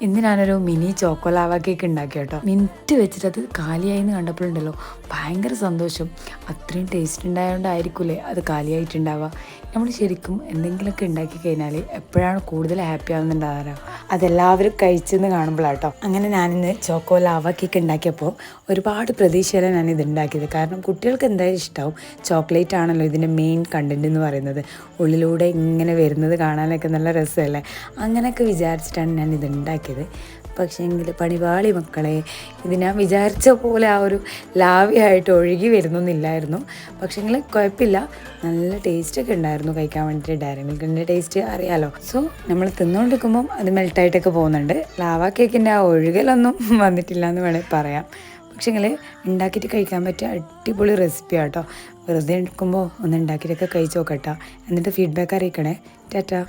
ഇന്ന് ഞാനൊരു mini choco lava cake ഉണ്ടാക്കി കേട്ടോ. മിനിറ്റ് വെച്ചിട്ട് അത് കാലിയായിന്ന് കണ്ടപ്പോഴുണ്ടല്ലോ ഭയങ്കര സന്തോഷം. അത്രയും ടേസ്റ്റ് ഉണ്ടായതുകൊണ്ടായിരിക്കൂലേ അത് കാലിയായിട്ടുണ്ടാവുക. നമ്മൾ ശരിക്കും എന്തെങ്കിലുമൊക്കെ ഉണ്ടാക്കി കഴിഞ്ഞാൽ എപ്പോഴാണ് കൂടുതൽ ഹാപ്പി ആവുന്നുണ്ടാകാറ് അതെല്ലാവരും കഴിച്ചെന്ന് കാണുമ്പോഴാട്ടോ. അങ്ങനെ ഞാനിന്ന് ചോക്കോ ലാവ കേക്ക് ഉണ്ടാക്കിയപ്പോൾ ഒരുപാട് പ്രതീക്ഷയിലാണ് ഞാനിത് ഉണ്ടാക്കിയത്. കാരണം കുട്ടികൾക്ക് എന്തായാലും ഇഷ്ടമാവും. ചോക്ലേറ്റ് ആണല്ലോ ഇതിൻ്റെ മെയിൻ കണ്ടൻറ്റ് എന്ന് പറയുന്നത്. ഉള്ളിലൂടെ ഇങ്ങനെ വരുന്നത് കാണാനൊക്കെ നല്ല രസമല്ലേ. അങ്ങനെയൊക്കെ വിചാരിച്ചിട്ടാണ് ഞാൻ ഇത് ഉണ്ടാക്കിയത്. പക്ഷേ എങ്കിൽ പണിപാളി മക്കളെ, ഇത് ഞാൻ വിചാരിച്ച പോലെ ആ ഒരു ലാവിയായിട്ട് ഒഴുകി വരുന്നൊന്നുമില്ലായിരുന്നു. പക്ഷേങ്കിൽ കുഴപ്പമില്ല, നല്ല ടേസ്റ്റൊക്കെ ഉണ്ടായിരുന്നു കഴിക്കാൻ വേണ്ടിയിട്ട്. ഡയറി മിൽക്കിൻ്റെ ടേസ്റ്റ് അറിയാലോ. സോ നമ്മൾ തിന്നുകൊണ്ടിരിക്കുമ്പം അത് മെൽട്ടായിട്ടൊക്കെ പോകുന്നുണ്ട്. ലാവ കേക്കിൻ്റെ ആ ഒഴുകലൊന്നും വന്നിട്ടില്ല എന്ന് വേണമെങ്കിൽ പറയാം. പക്ഷേങ്കിൽ ഉണ്ടാക്കിയിട്ട് കഴിക്കാൻ പറ്റിയ അടിപൊളി റെസിപ്പിയാണ് കേട്ടോ. വെറുതെ എടുക്കുമ്പോൾ ഒന്ന് ഉണ്ടാക്കിയിട്ടൊക്കെ കഴിച്ച് നോക്കട്ടോ. എന്നിട്ട് ഫീഡ്ബാക്ക് അറിയിക്കണേ. ടാറ്റാ.